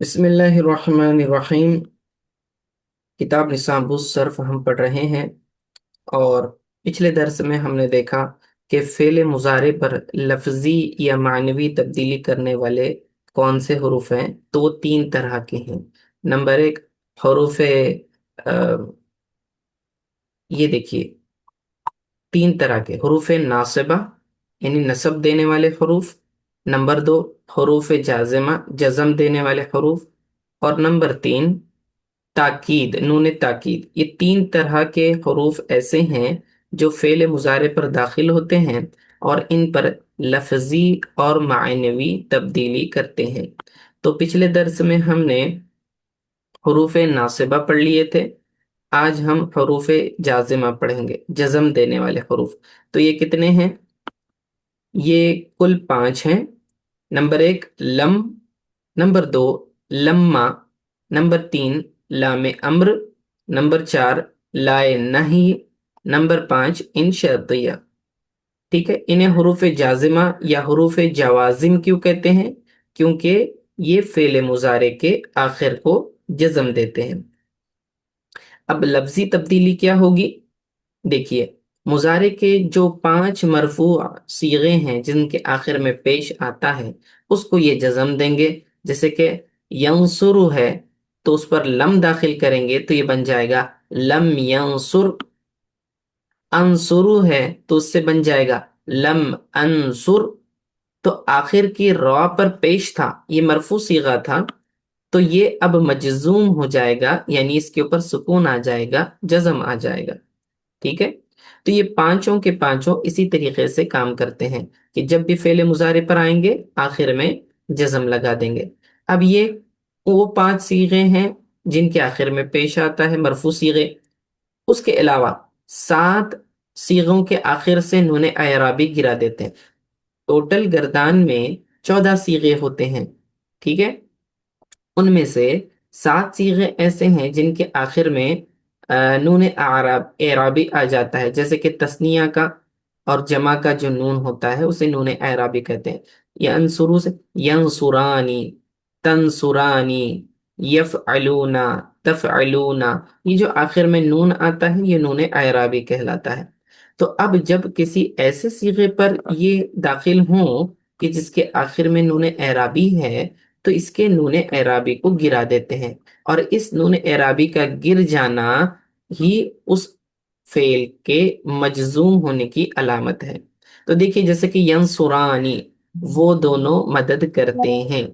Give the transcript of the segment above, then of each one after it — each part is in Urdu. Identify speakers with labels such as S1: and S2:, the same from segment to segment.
S1: بسم اللہ الرحمن الرحیم۔ کتاب نصاب الصرف ہم پڑھ رہے ہیں، اور پچھلے درس میں ہم نے دیکھا کہ فعل مضارع پر لفظی یا معنوی تبدیلی کرنے والے کون سے حروف ہیں، تو وہ تین طرح کے ہیں۔ نمبر ایک، حروف یہ دیکھیے، تین طرح کے حروف ناصبہ یعنی نصب دینے والے حروف، نمبر دو حروف جازمہ جزم دینے والے حروف، اور نمبر تین تاکید، نون تاکید۔ یہ تین طرح کے حروف ایسے ہیں جو فعل مضارع پر داخل ہوتے ہیں اور ان پر لفظی اور معنوی تبدیلی کرتے ہیں۔ تو پچھلے درس میں ہم نے حروف ناصبہ پڑھ لیے تھے، آج ہم حروف جازمہ پڑھیں گے، جزم دینے والے حروف۔ تو یہ کتنے ہیں؟ یہ کل پانچ ہیں۔ نمبر ایک لم، نمبر دو لما، نمبر تین لام امر، نمبر چار لائے نہیں، نمبر پانچ ان شرطیہ۔ ٹھیک ہے، انہیں حروف جازمہ یا حروف جوازم کیوں کہتے ہیں؟ کیونکہ یہ فعل مضارع کے آخر کو جزم دیتے ہیں۔ اب لفظی تبدیلی کیا ہوگی؟ دیکھیے، مضارع کے جو پانچ مرفوع صیغے ہیں جن کے آخر میں پیش آتا ہے، اس کو یہ جزم دیں گے۔ جیسے کہ ینصر ہے تو اس پر لم داخل کریں گے تو یہ بن جائے گا لم ینصر۔ انصرو ہے تو اس سے بن جائے گا لم انصر۔ تو آخر کی را پر پیش تھا، یہ مرفوع صیغہ تھا، تو یہ اب مجزوم ہو جائے گا، یعنی اس کے اوپر سکون آ جائے گا، جزم آ جائے گا۔ ٹھیک ہے، تو یہ پانچوں کے پانچوں اسی طریقے سے کام کرتے ہیں کہ جب بھی فعل مضارع پر آئیں گے آخر میں جزم لگا دیں گے۔ اب یہ وہ پانچ صیغے ہیں جن کے آخر میں پیش آتا ہے مرفوع صیغے، اس کے علاوہ سات صیغوں کے آخر سے نون اعرابی گرا دیتے ہیں۔ ٹوٹل گردان میں 14 صیغے ہوتے ہیں، ٹھیک ہے، ان میں سے سات صیغے ایسے ہیں جن کے آخر میں نون اعرابی آ جاتا ہے، جیسے کہ تثنیہ کا اور جمع کا جو نون ہوتا ہے اسے نون اعرابی کہتے ہیں۔ ینصرو سے ینصرانی، تنصرانی، یفعلون، تفعلون، یہ جو آخر میں نون آتا ہے یہ نون اعرابی کہلاتا ہے۔ تو اب جب کسی ایسے صیغے پر یہ داخل ہوں کہ جس کے آخر میں نون اعرابی ہے، تو اس کے نون اعرابی کو گرا دیتے ہیں، اور اس نون اعرابی کا گر جانا ہی اس فعل کے مجزوم ہونے کی علامت ہے۔ تو دیکھیے جیسے کہ ینصرانی، وہ دونوں مدد کرتے ہیں،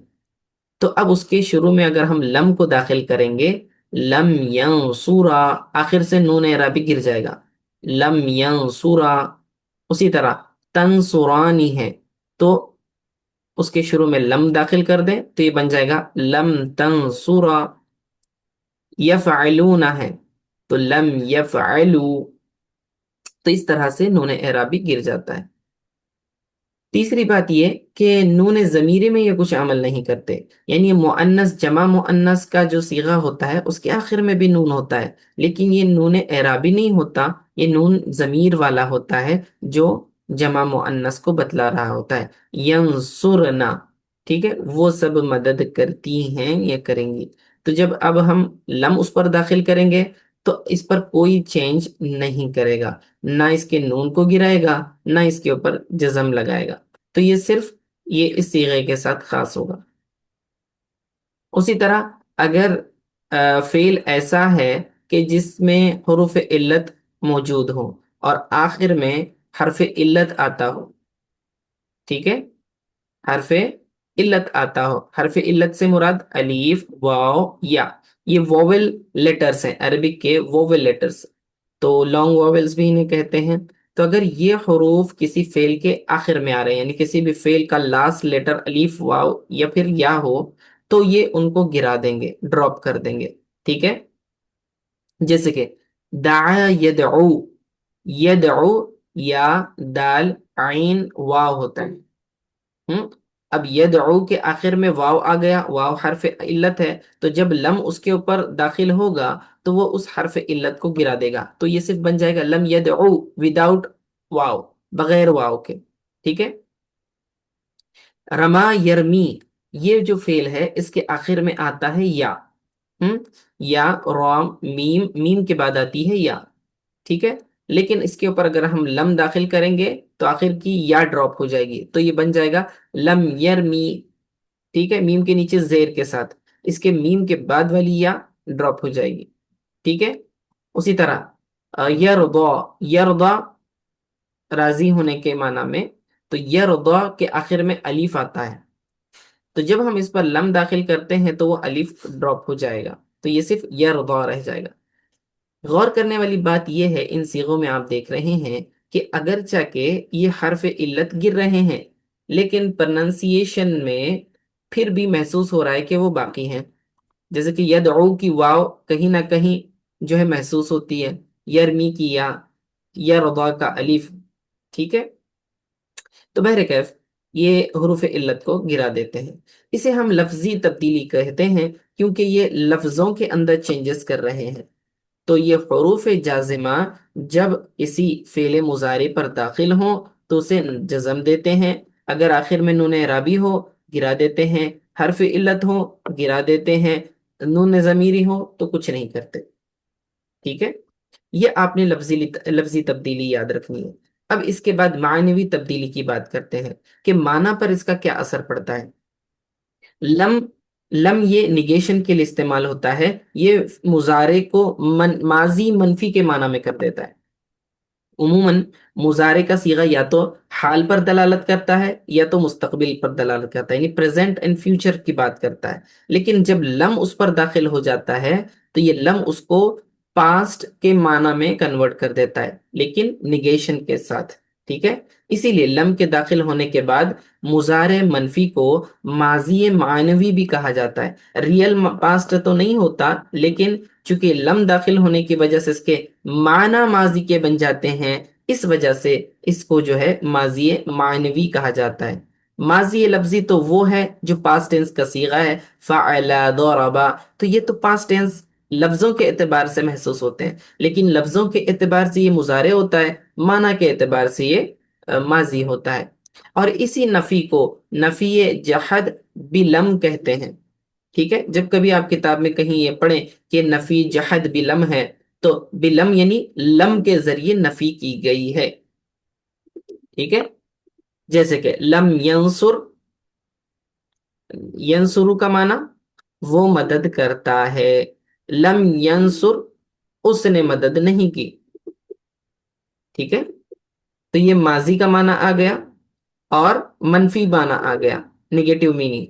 S1: تو اب اس کے شروع میں اگر ہم لم کو داخل کریں گے، لم ینصرا، آخر سے نون اعرابی گر جائے گا، لم ینصرا۔ اسی طرح تنصرانی ہے تو اس کے شروع میں لم داخل کر دیں تو یہ بن جائے گا لم تنصرا۔ یفعلون ہے تو لم یفعلو، تو اس طرح سے نون اعرابی گر جاتا ہے۔ تیسری بات یہ کہ نون ضمیرے میں یہ کچھ عمل نہیں کرتے، یعنی مؤنث جمع مؤنث کا جو صیغہ ہوتا ہے اس کے آخر میں بھی نون ہوتا ہے، لیکن یہ نون اعرابی نہیں ہوتا، یہ نون ضمیر والا ہوتا ہے جو جمع مؤنث کو بتلا رہا ہوتا ہے۔ ینصرنا، ٹھیک ہے، وہ سب مدد کرتی ہیں، یہ کریں گی۔ تو جب اب ہم لم اس پر داخل کریں گے تو اس پر کوئی چینج نہیں کرے گا، نہ اس کے نون کو گرائے گا نہ اس کے اوپر جزم لگائے گا، تو یہ صرف یہ اس صیغے کے ساتھ خاص ہوگا۔ اسی طرح اگر فعل ایسا ہے کہ جس میں حروف علت موجود ہو اور آخر میں حرف علت آتا ہو، ٹھیک ہے، حرف علت آتا ہو، حرف علت سے مراد الف، واو، یا، یہ ووول لیٹرز ہیں، عربک کے ووول لیٹرز، تو لانگ واولز بھی انہیں کہتے ہیں۔ تو اگر یہ حروف کسی فعل کے آخر میں آ رہے ہیں، یعنی کسی بھی فعل کا لاسٹ لیٹر الف، واو یا پھر یا ہو، تو یہ ان کو گرا دیں گے، ڈراپ کر دیں گے، ٹھیک ہے۔ جیسے کہ دعا یدعو، یدعو یا دال عین واو ہوتا ہے، اب یدعو کے آخر میں واو آ گیا، واو حرف علت ہے، تو جب لم اس کے اوپر داخل ہوگا تو وہ اس حرف علت کو گرا دے گا، تو یہ صرف بن جائے گا لم یدعو وداؤٹ واو، بغیر واو کے، ٹھیک ہے۔ رما یرمی، یہ جو فعل ہے اس کے آخر میں آتا ہے یا، ہم یا را میم، میم کے بعد آتی ہے یا، ٹھیک ہے، لیکن اس کے اوپر اگر ہم لم داخل کریں گے تو آخر کی یا ڈراپ ہو جائے گی، تو یہ بن جائے گا لم یرمی، ٹھیک ہے، میم کے نیچے زیر کے ساتھ، اس کے میم کے بعد والی یا ڈراپ ہو جائے گی، ٹھیک ہے۔ اسی طرح یرضا، یرضا راضی ہونے کے معنی میں، تو یرضا کے آخر میں الف آتا ہے، تو جب ہم اس پر لم داخل کرتے ہیں تو وہ الف ڈراپ ہو جائے گا، تو یہ صرف یرضا رہ جائے گا۔ غور کرنے والی بات یہ ہے ان صیغوں میں آپ دیکھ رہے ہیں کہ اگرچہ کہ یہ حرف علت گر رہے ہیں لیکن پرننسیشن میں پھر بھی محسوس ہو رہا ہے کہ وہ باقی ہیں، جیسے کہ یدعو کی واو کہیں نہ کہیں جو ہے محسوس ہوتی ہے، یرمی کی یا رضا کا الف، ٹھیک ہے۔ تو بہرکیف یہ حروف علت کو گرا دیتے ہیں، اسے ہم لفظی تبدیلی کہتے ہیں کیونکہ یہ لفظوں کے اندر چینجز کر رہے ہیں۔ تو یہ حروف جازمہ جب کسی فعل مضارع پر داخل ہوں تو اسے جزم دیتے ہیں، اگر آخر میں نون اعرابی ہو گرا دیتے ہیں، حرف علت ہو گرا دیتے ہیں، نون ضمیری ہو تو کچھ نہیں کرتے، ٹھیک ہے۔ یہ آپ نے لفظی تبدیلی یاد رکھنی ہے۔ اب اس کے بعد معنوی تبدیلی کی بات کرتے ہیں کہ معنی پر اس کا کیا اثر پڑتا ہے۔ لم، لم یہ نگیشن کے لیے استعمال ہوتا ہے، یہ مضارع کو ماضی منفی کے معنی میں کر دیتا ہے۔ عموماً مضارع کا صیغہ یا تو حال پر دلالت کرتا ہے یا تو مستقبل پر دلالت کرتا ہے، یعنی پریزنٹ اینڈ فیوچر کی بات کرتا ہے، لیکن جب لم اس پر داخل ہو جاتا ہے تو یہ لم اس کو پاسٹ کے معنی میں کنورٹ کر دیتا ہے لیکن نگیشن کے ساتھ، ٹھیک ہے۔ اسی لیے لم کے داخل ہونے کے بعد مضارع منفی کو ماضی معنوی بھی کہا جاتا ہے، ریئل پاسٹ تو نہیں ہوتا لیکن چونکہ لم داخل ہونے کی وجہ سے اس کے معنی ماضی کے بن جاتے ہیں، اس وجہ سے اس کو جو ہے ماضی معنوی کہا جاتا ہے۔ ماضی لفظی تو وہ ہے جو پاسٹ ٹینس کا صیغہ ہے، فعل، ضربا، تو یہ تو پاسٹ ٹینس لفظوں کے اعتبار سے محسوس ہوتے ہیں، لیکن لفظوں کے اعتبار سے یہ مضارع ہوتا ہے، معنی کے اعتبار سے یہ ماضی ہوتا ہے۔ اور اسی نفی کو نفی جحد بلم کہتے ہیں، ٹھیک ہے۔ جب کبھی آپ کتاب میں کہیں یہ پڑھیں کہ نفی جحد بلم ہے تو بلم یعنی لم کے ذریعے نفی کی گئی ہے، ٹھیک ہے۔ جیسے کہ لم ینصر، ینصرو کا معنی وہ مدد کرتا ہے، لم ینصر اس نے مدد نہیں کی، ٹھیک ہے۔ تو یہ ماضی کا معنی آ گیا اور منفی معنی آ گیا، نیگیٹو میننگ۔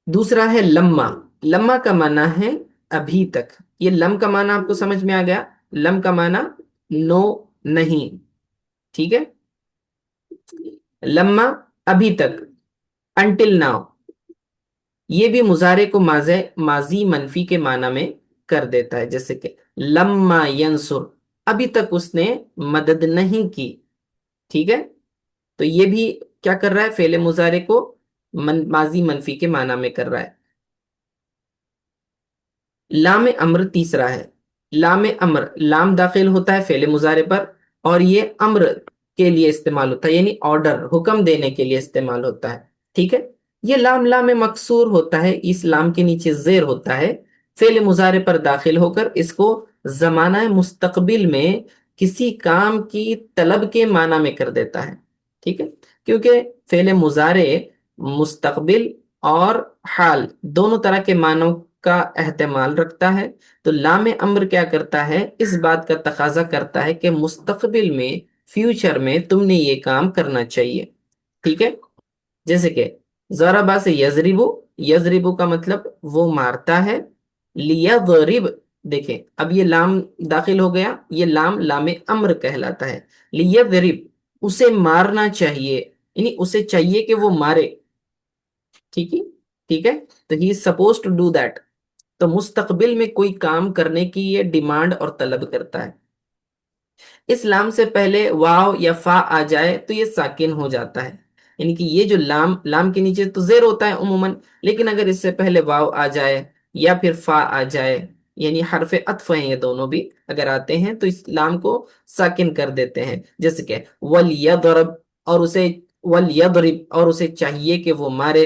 S1: دوسرا ہے لما، لما کا معنی ہے ابھی تک، یہ لم کا معنی آپ کو سمجھ میں آ گیا، لم کا معنی نو، نہیں، ٹھیک ہے۔ لما ابھی تک، انٹل ناؤ، یہ بھی مضارع کو ماضی منفی کے معنی میں کر دیتا ہے، جیسے کہ لما ینصر، ابھی تک اس نے مدد نہیں کی، ٹھیک ہے۔ تو یہ بھی کیا کر رہا ہے، فعل مضارع کو ماضی منفی کے معنی میں کر رہا ہے۔ لام امر تیسرا ہے، لام امر، لام داخل ہوتا ہے فعل مضارع پر اور یہ امر کے لیے استعمال ہوتا ہے، یعنی آرڈر، حکم دینے کے لیے استعمال ہوتا ہے، ٹھیک ہے۔ یہ لام لام مکسور ہوتا ہے، اس لام کے نیچے زیر ہوتا ہے، فعل مضارع پر داخل ہو کر اس کو زمانہ مستقبل میں کسی کام کی طلب کے معنی میں کر دیتا ہے، ٹھیک ہے۔ کیونکہ فعل مضارع مستقبل اور حال دونوں طرح کے معنوں کا احتمال رکھتا ہے، تو لام امر کیا کرتا ہے، اس بات کا تقاضا کرتا ہے کہ مستقبل میں، فیوچر میں تم نے یہ کام کرنا چاہیے، ٹھیک ہے۔ جیسے کہ ضربا سے یضربو، یضربو کا مطلب وہ مارتا ہے، لیضرب، دیکھیں اب یہ لام داخل ہو گیا، یہ لام لام امر کہلاتا ہے، لیضرب اسے مارنا چاہیے، یعنی اسے چاہیے کہ وہ مارے، ٹھیک ہے، تو ہی از سپوز ٹو ڈو دیٹ، تو مستقبل میں کوئی کام کرنے کی یہ ڈیمانڈ اور طلب کرتا ہے۔ اس لام سے پہلے واو یا فا آ جائے تو یہ ساکن ہو جاتا ہے، یعنی کہ یہ جو لام، لام کے نیچے تو زیر ہوتا ہے عموماً، لیکن اگر اس سے پہلے واو آ جائے یا پھر فا آ جائے، یعنی حرف عطف ہیں یہ دونوں بھی اگر آتے ہیں تو اس لام کو ساکن کر دیتے ہیں، جیسے کہ وَلْيَضْرِبْ، اور اسے وَلْيَضْرِبْ، اور اسے چاہیے کہ وہ مارے،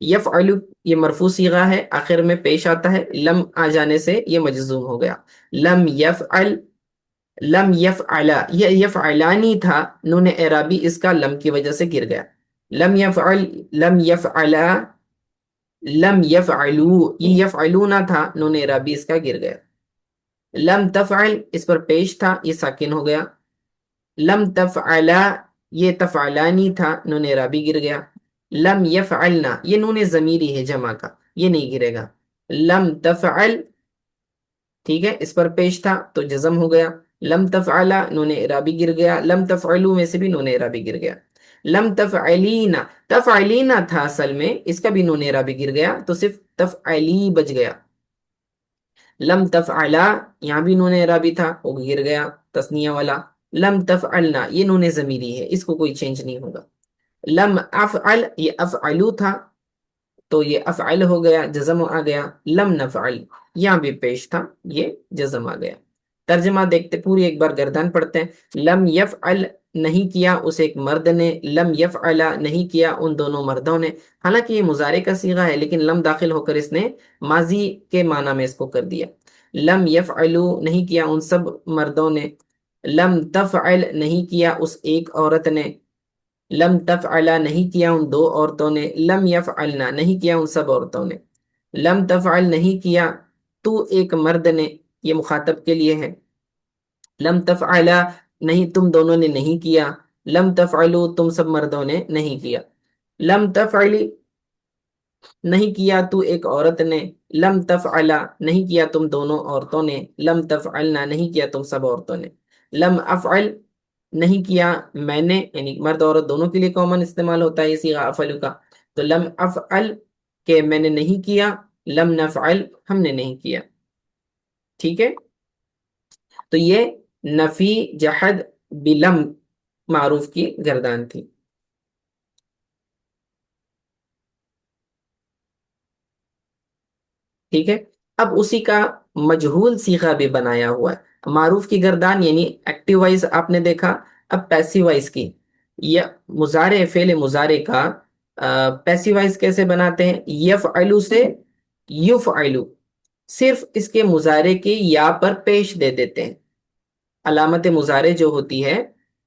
S1: یفعلو یہ مرفوع صیغہ ہے، آخر میں پیش آتا ہے، لم آ جانے سے یہ مجزوم ہو گیا. لم یفعل، لم یفعلا، یہ یفعلانی تھا، نون اعرابی اس کا لم کی وجہ سے گر گیا. لم یفعل، لم یفعلا، لم یفعلو، یہ یفعلونا تھا، نون اعرابی اس کا گر گیا. لم تفعل اس پر پیش تھا، یہ ساکن ہو گیا. لم تفعلا یہ تفعلانی تھا، نون اعرابی گر گیا. لم یفعلنا یہ نون ضمیری ہے جمع کا، یہ نہیں گرے گا. لم تفعل ٹھیک ہے، اس پر پیش تھا تو جزم ہو گیا. لم تفعلا نون اعرابی گر گیا. لم تفعلو میں سے بھی نون اعرابی گر گیا. لم تفعلینا، تفعلینا تھا اصل میں، اس کا بھی نون اعرابی گر گیا تو صرف تفعلی بچ گیا. لم تفعلا یہاں بھی نون اعرابی تھا، وہ گر گیا تثنیہ والا. لم تفعلنا یہ نون ضمیری ہے، اس کو کوئی چینج نہیں ہوگا. لم افعل یہ افعلو تھا تو یہ افعل ہو گیا، جزم آ گیا. لم نفعل یہاں بھی پیش تھا، یہ جزم آ گیا. ترجمہ دیکھتے پوری ایک بار گردان پڑھتے ہیں. لم یفعل نہیں کیا اس ایک مرد نے، لم یفعلا نہیں کیا ان دونوں مردوں نے. حالانکہ یہ مضارع کا صیغہ ہے لیکن لم داخل ہو کر اس نے ماضی کے معنی میں اس کو کر دیا. لم یفعلو نہیں کیا ان سب مردوں نے. لم تفعل نہیں کیا اس ایک عورت نے. لم تفعلا نہیں کیا ان دو عورتوں نے. لم یفعلنا نہیں کیا ان سب عورتوں نے. لم تفعل نہیں کیا تو ایک مرد نے، یہ مخاطب کے لیے ہے. لم تفعلا نہیں تم دونوں نے نہیں کیا. لم تفعلو تم سب مردوں نے نہیں کیا. لم تفعلی نہیں کیا تو ایک عورت نے. لم تفعلا نہیں کیا تم دونوں عورتوں نے. لم تفعلنا نہیں کیا تم سب عورتوں نے. لم افعل نہیں کیا میں نے، یعنی مرد عورت دونوں کے لیے کامن استعمال ہوتا ہے یہ صیغہ افعل کا. تو لم افعل کہ میں نے نہیں کیا، لم نفعل ہم نے نہیں کیا. ٹھیک ہے، تو یہ نفی جحد بلم معروف کی گردان تھی. ٹھیک ہے، اب اسی کا مجہول صیغہ بھی بنایا ہوا ہے. معروف کی گردان یعنی ایکٹیو وائز آپ نے دیکھا، اب پیسیو وائز کی. یا مضارع فعل مضارع کا پیسیو وائز کیسے بناتے ہیں؟ یفعلو سے یفعلو، صرف اس کے مضارع کی یا پر پیش دے دیتے ہیں. علامت مضارع جو ہوتی ہے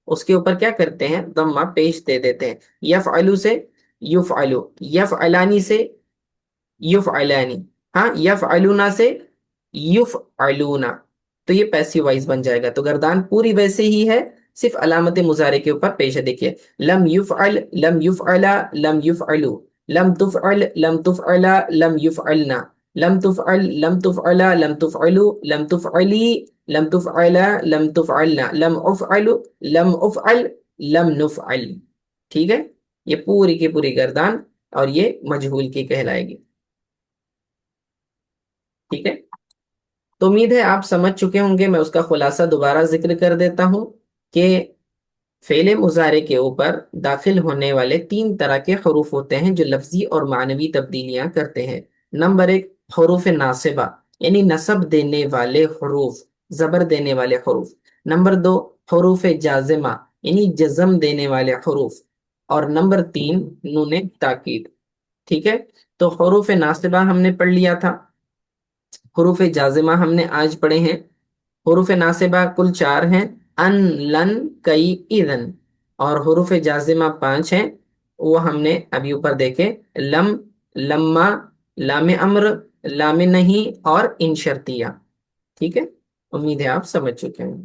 S1: اس کے اوپر کیا کرتے ہیں؟ ضمہ پیش دے دیتے ہیں. یفعلو سے یفعلو، یفعلانی سے یفعلانی، ہاں یفعلونا سے یفعلونا، تو یہ پیسیو وائز بن جائے گا. تو گردان پوری ویسے ہی ہے، صرف علامت مضارع کے اوپر پیش ہے. دیکھیے لم یفعل، لم یفعلا، لم یفعلو، لم تفعل، لم تفعلا، لم یفعلنا، لم تفعل، لم تفعلا، لم تفعلو، لم تفعلی، لم تفعلا، لم تفعلنا، لم افعل، لم افعل، لم نفعل. ٹھیک ہے، یہ پوری کی پوری گردان اور یہ مجہول کی کہلائے گی. ٹھیک ہے، تو امید ہے آپ سمجھ چکے ہوں گے. میں اس کا خلاصہ دوبارہ ذکر کر دیتا ہوں کہ فعل مضارع کے اوپر داخل ہونے والے تین طرح کے حروف ہوتے ہیں جو لفظی اور معنوی تبدیلیاں کرتے ہیں. نمبر ایک حروف ناصبہ یعنی نصب دینے والے حروف، زبر دینے والے حروف. نمبر دو حروف جازمہ یعنی جزم دینے والے حروف. اور نمبر تین نون تاکید. ٹھیک ہے، تو حروف ناصبہ ہم نے پڑھ لیا تھا، حروف جازمہ ہم نے آج پڑھے ہیں. حروف ناصبہ کل چار ہیں، ان، لن، کئی، اذن. اور حروف جازمہ پانچ ہیں، وہ ہم نے ابھی اوپر دیکھے، لم، لما، لام امر، لام نہیں اور ان شرطیہ. ٹھیک ہے، امید ہے آپ سمجھ چکے ہیں.